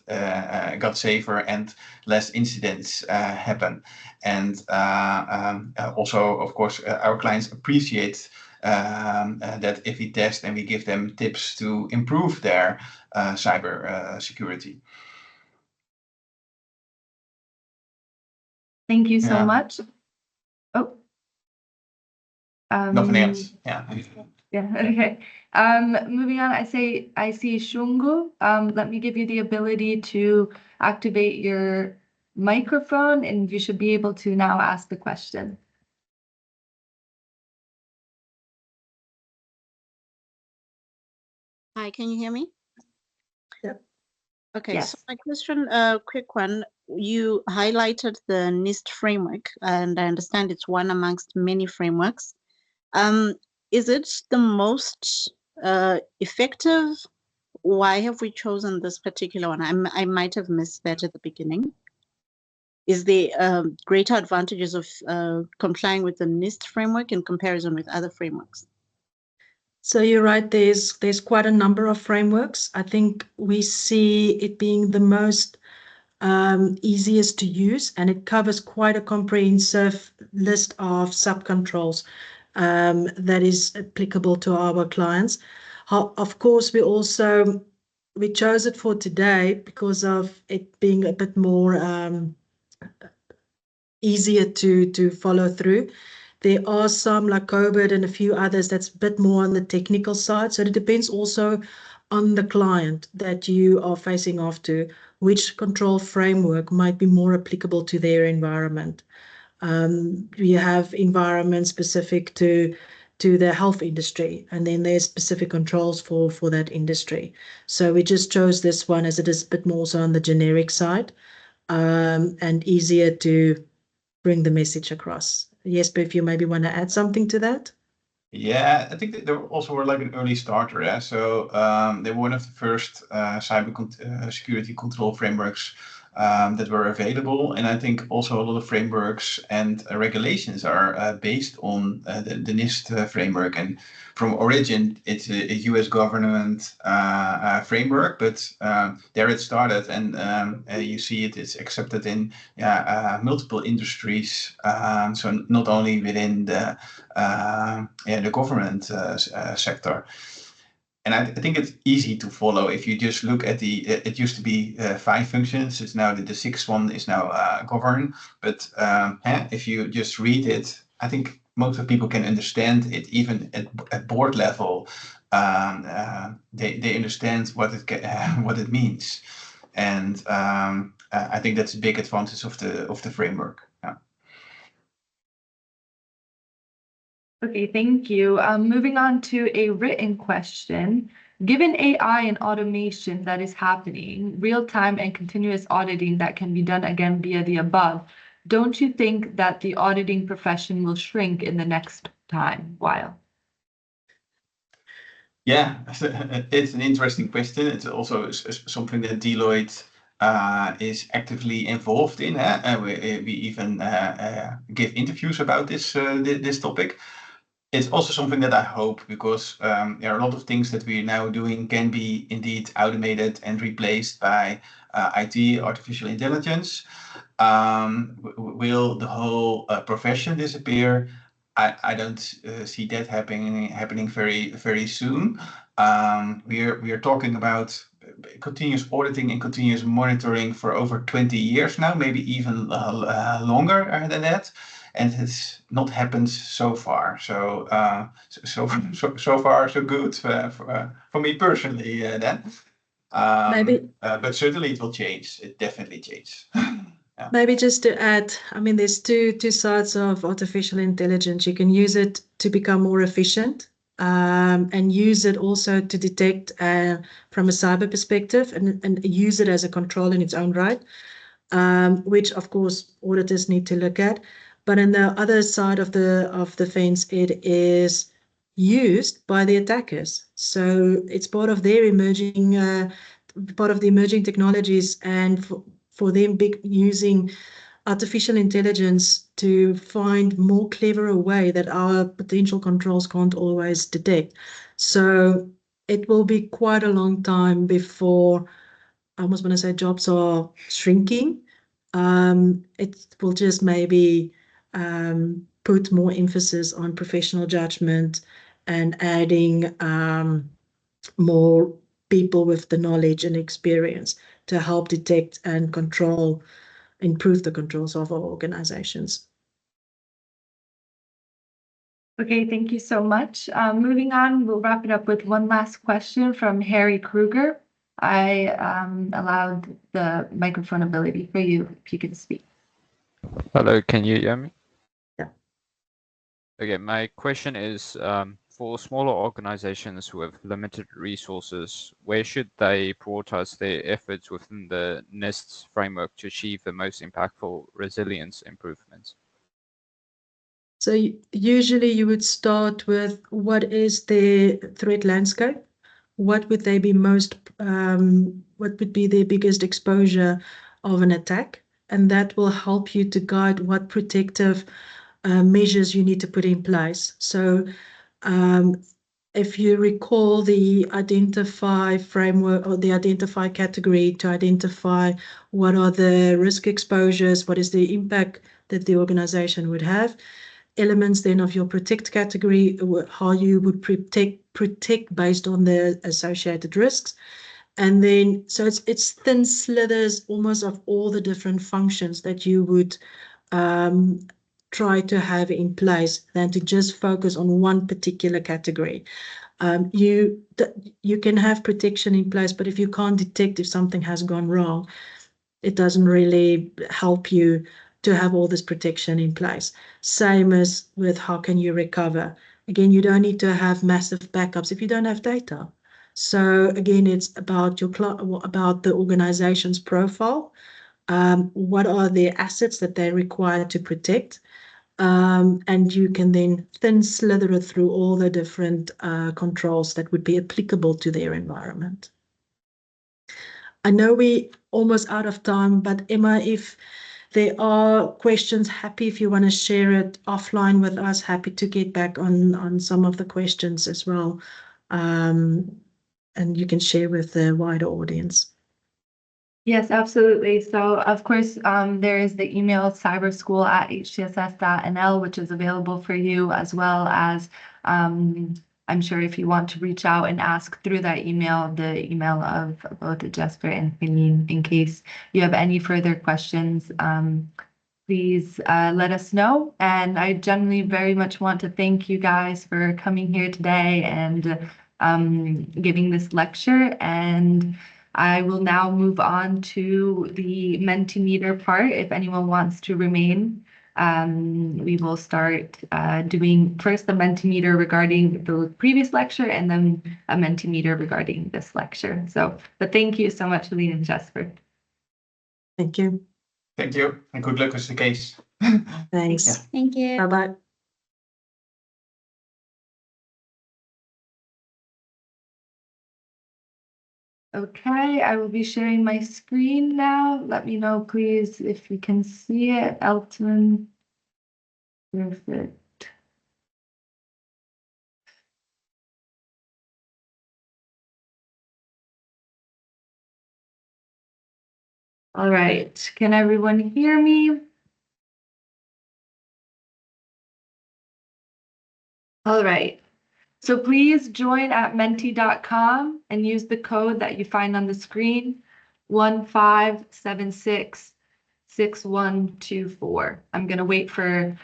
safer and less incidents happen. And also, of course, our clients appreciate that if we test and we give them tips to improve their cyber security. Thank you so Yeah. much. Oh. Nothing else. Yeah. Yeah, okay. Moving on, I see Shungu. Let me give you the ability to activate your microphone, and you should be able to now ask the question. Hi, can you hear me? Yep. Okay, Yes. so my question, quick one. You highlighted the NIST framework, and I understand it's one amongst many frameworks. Is it the most effective? Why have we chosen this particular one? I might have missed that at the beginning. Is there greater advantages of complying with the NIST framework in comparison with other frameworks? So you're right, there's quite a number of frameworks. I think we see it being the most easiest to use, and it covers quite a comprehensive list of subcontrols that is applicable to our clients. Of course, we chose it for today because of it being a bit more easier to follow through. There are some like COVID and a few others that's a bit more on the technical side. So it depends also on the client that you are facing off to, which control framework might be more applicable to their environment. We have environments specific to the health industry, and then there's specific controls for that industry. So we just chose this one as it is a bit more so on the generic side, and easier to bring the message across. Jesper, if you maybe want to add something to that? Yeah, I think that they also were like an early starter. Yeah? So they were one of the first security control frameworks that were available. And I think also a lot of frameworks and regulations are based on the NIST framework. And from origin, it's a US government framework, but there it started, and you see it's accepted in multiple industries. So not only within the government sector. And I think it's easy to follow if you just look at it used to be 5 functions. It's now the 6th one is now govern. But if you just read it, I think most of people can understand it, even at board level. They understand what it means. And I think that's a big advantage of the framework. Yeah. Okay, thank you. Moving on to a written question. Given AI and automation that is happening, real-time and continuous auditing that can be done again via the above, don't you think that the auditing profession will shrink in the next while? Yeah, it's an interesting question. It's also something that Deloitte is actively involved in. We even give interviews about this topic. It's also something that I hope, because there are a lot of things that we are now doing can be indeed automated and replaced by IT, artificial intelligence. Will the whole profession disappear? I don't see that happening very, very soon. We are talking about continuous auditing and continuous monitoring for over 20 years now, maybe even longer than that. And it's not happened so far. So so far so good for me personally. Then Maybe but certainly it will change. It definitely changes. Yeah. Maybe just to add, I mean, there's two sides of artificial intelligence. You can use it to become more efficient, and use it also to detect from a cyber perspective, and use it as a control in its own right, which of course auditors need to look at. But on the other side of the fence, it is used by the attackers. So it's part of their part of the emerging technologies, and for them using artificial intelligence to find more cleverer way that our potential controls can't always detect. So it will be quite a long time before, I almost want to say, jobs are shrinking. It will just maybe put more emphasis on professional judgment and adding more people with the knowledge and experience to help detect and improve the controls of our organizations. Okay, thank you so much. Moving on, we'll wrap it up with one last question from Harry Kruger. I allowed the microphone ability for you if you could speak. Hello, can you hear me? Yeah. Okay, my question is for smaller organizations with limited resources, where should they prioritize their efforts within the NIST framework to achieve the most impactful resilience improvements? So usually you would start with what is the threat landscape? What would they be what would be their biggest exposure of an attack? And that will help you to guide what protective measures you need to put in place. So if you recall the identify framework or the identify category to identify what are the risk exposures, what is the impact that the organization would have, elements then of your protect category, how you would protect based on the associated risks. And then, so it's thin slithers almost of all the different functions that you would try to have in place than to just focus on one particular category. You can have protection in place, but if you can't detect if something has gone wrong, it doesn't really help you to have all this protection in place. Same as with how can you recover. Again, you don't need to have massive backups if you don't have data. So again, it's about about the organization's profile. What are the assets that they require to protect? And you can then thin slither it through all the different controls that would be applicable to their environment. I know we're almost out of time, but Emma, if there are questions, happy if you want to share it offline with us, happy to get back on some of the questions as well. And you can share with the wider audience. Yes, absolutely. So of course, there is the email cyberschool@hcss.nl, which is available for you, as well as I'm sure if you want to reach out and ask through that email, the email of both Jesper and Jeleen, in case you have any further questions, please let us know. And I generally very much want to thank you guys for coming here today and giving this lecture. And I will now move on to the Mentimeter part. If anyone wants to remain, we will start doing first the Mentimeter regarding the previous lecture and then a Mentimeter regarding this lecture. But thank you so much, Jeleen and Jesper. Thank you. Thank you, and good luck with the case. Thanks. Yeah. Thank you. Bye-bye. Okay, I will be sharing my screen now. Let me know, please, if you can see it. Elton. Perfect. All right, can everyone hear me? All right, so please join at menti.com and use the code that you find on the screen, 15766124. I'm gonna wait for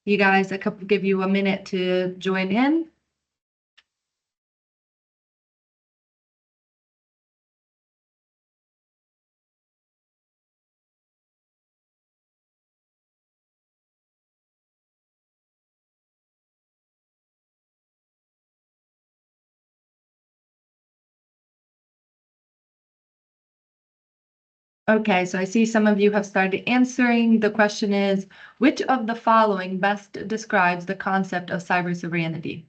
you guys, give you a minute to join in. Okay, so I see some of you have started answering. The question is, which of the following best describes the concept of cyber sovereignty?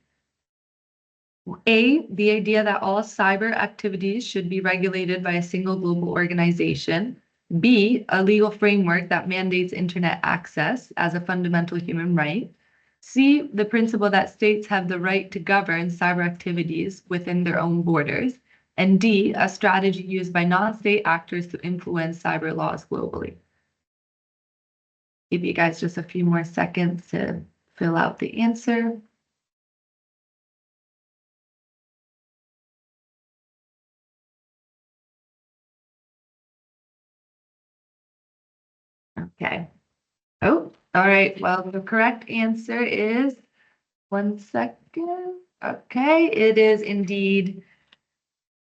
A, the idea that all cyber activities should be regulated by a single global organization. B, a legal framework that mandates internet access as a fundamental human right. C, the principle that states have the right to govern cyber activities within their own borders. And D, a strategy used by non-state actors to influence cyber laws globally. Give you guys just a few more seconds to fill out the answer. All right, well, the correct answer is, one second. Okay, it is indeed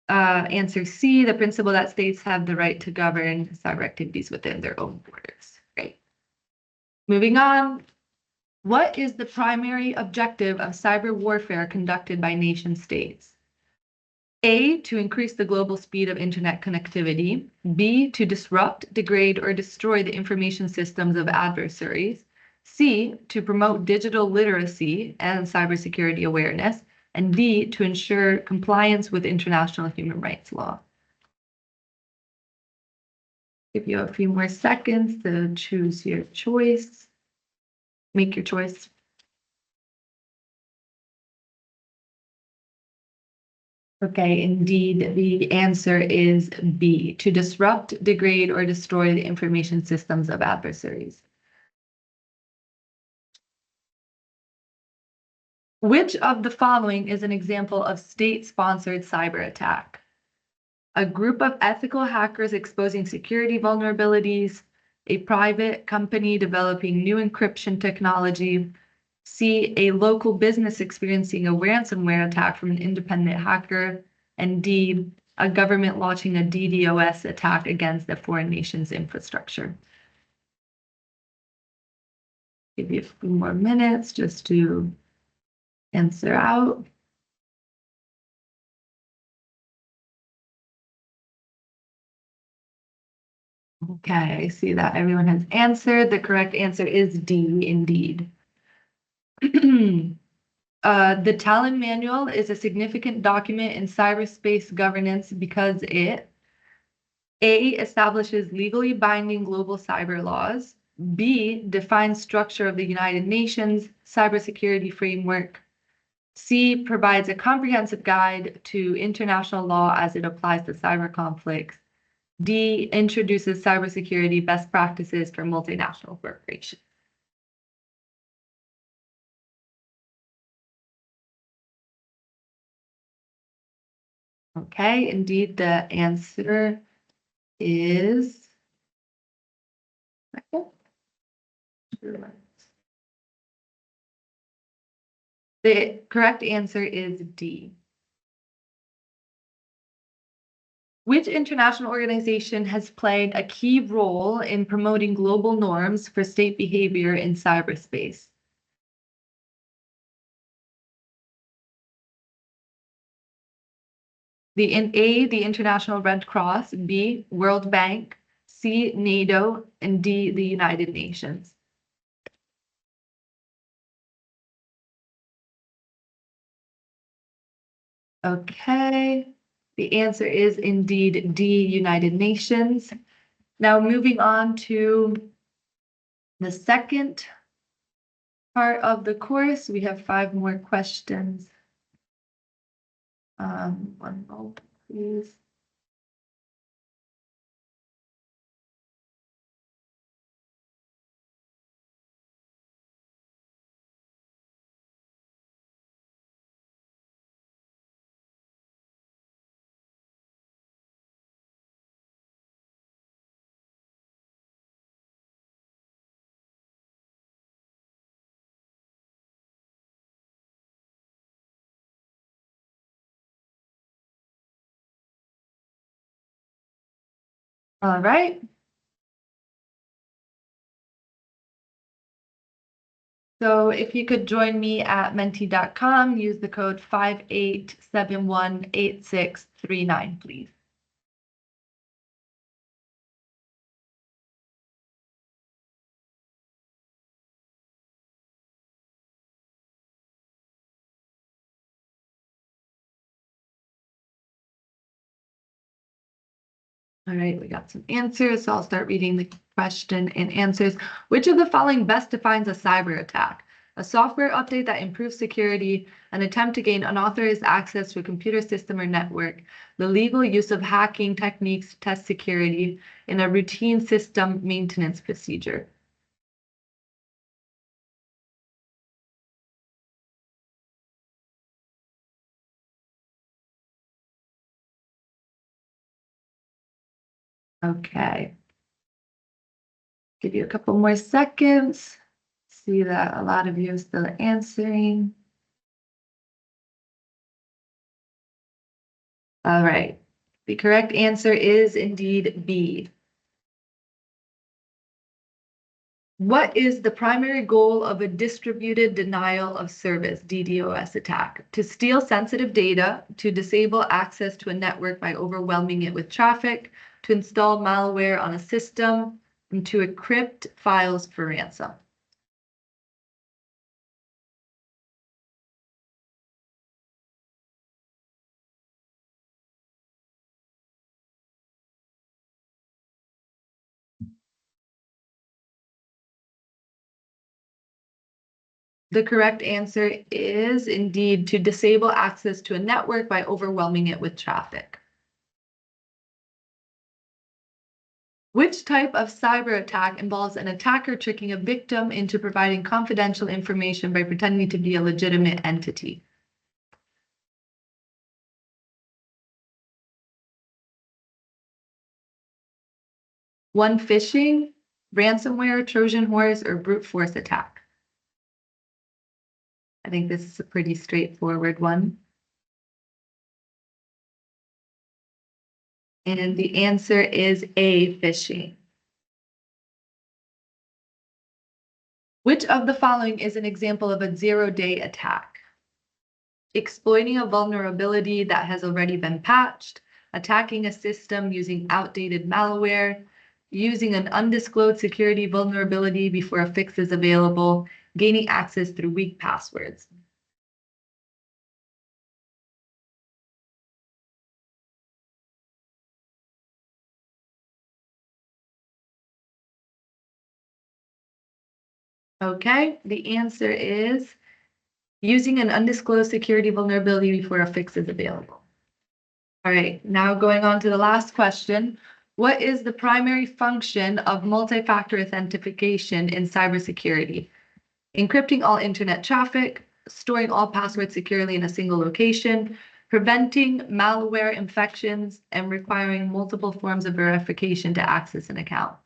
answer C, the principle that states have the right to govern cyber activities within their own borders. Great. Moving on. What is the primary objective of cyber warfare conducted by nation states? A, to increase the global speed of internet connectivity. B, to disrupt, degrade, or destroy the information systems of adversaries. C, to promote digital literacy and cybersecurity awareness. And D, to ensure compliance with international human rights law. Give you a few more seconds to choose your choice. Make your choice. Okay, indeed, the answer is B, to disrupt, degrade, or destroy the information systems of adversaries. Which of the following is an example of state-sponsored cyber attack? A group of ethical hackers exposing security vulnerabilities, a private company developing new encryption technology, C, a local business experiencing a ransomware attack from an independent hacker, and D, a government launching a DDoS attack against a foreign nation's infrastructure. Give you a few more minutes just to answer out. Okay, I see that everyone has answered. The correct answer is D, indeed. The Talon Manual is a significant document in cyberspace governance because it A, establishes legally binding global cyber laws. B, defines structure of the United Nations cybersecurity framework. C, provides a comprehensive guide to international law as it applies to cyber conflicts. D, introduces cybersecurity best practices for multinational corporations. Okay, indeed, the answer is the correct answer is D. Which international organization has played a key role in promoting global norms for state behavior in cyberspace? The International Red Cross, B, World Bank, C, NATO, and D, the United Nations. Okay, the answer is indeed D, United Nations. Now moving on to the second part of the course, we have 5 more questions. One moment, please. All right. So if you could join me at menti.com, use the code 58718639, please. All right, we got some answers, so I'll start reading the question and answers. Which of the following best defines a cyber attack? A software update that improves security, an attempt to gain unauthorized access to a computer system or network, the legal use of hacking techniques to test security, in a routine system maintenance procedure. Okay. Give you a couple more seconds. see that a lot of you are still answering. All right. The correct answer is indeed B. What is the primary goal of a distributed denial of service, DDoS attack? To steal sensitive data, to disable access to a network by overwhelming it with traffic, to install malware on a system, and to encrypt files for ransom. The correct answer is indeed to disable access to a network by overwhelming it with traffic. Which type of cyber attack involves an attacker tricking a victim into providing confidential information by pretending to be a legitimate entity? One, phishing, ransomware, Trojan horse, or brute force attack? I think this is a pretty straightforward one. And the answer is A, phishing. Which of the following is an example of a zero-day attack? Exploiting a vulnerability that has already been patched, attacking a system using outdated malware, using an undisclosed security vulnerability before a fix is available, gaining access through weak passwords. Okay, the answer is using an undisclosed security vulnerability before a fix is available. All right, now going on to the last question. What is the primary function of multi-factor authentication in cybersecurity? Encrypting all internet traffic, storing all passwords securely in a single location, preventing malware infections, and requiring multiple forms of verification to access an account.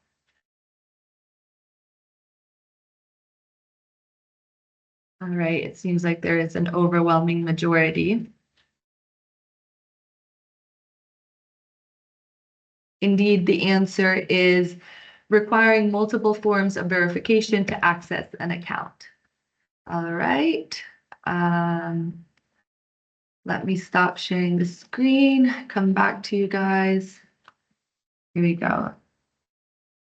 All right, it seems like there is an overwhelming majority. Indeed, the answer is requiring multiple forms of verification to access an account. All right. Let me stop sharing the screen, come back to you guys. Here we go.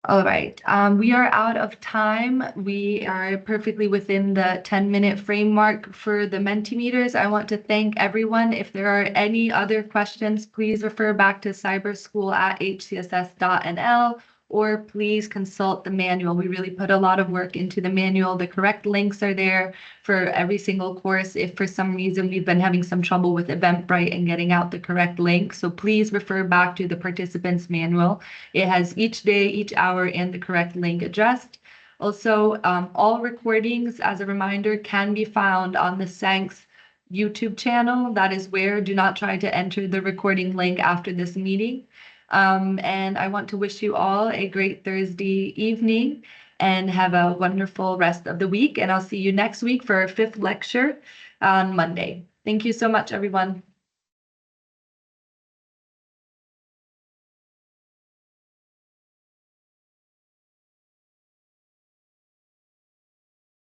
All right, we are out of time. We are perfectly within the 10-minute framework for the Mentimeters. I want to thank everyone. If there are any other questions, please refer back to cyberschool@hcss.nl, or please consult the manual. We really put a lot of work into the manual. The correct links are there for every single course. If for some reason we've been having some trouble with Eventbrite and getting out the correct link, so please refer back to the participants manual. It has each day, each hour, and the correct link addressed. Also, all recordings, as a reminder, can be found on the SANCS YouTube channel. That is where. Do not try to enter the recording link after this meeting. And I want to wish you all a great Thursday evening and have a wonderful rest of the week. And I'll see you next week for our 5th lecture on Monday. Thank you so much, everyone.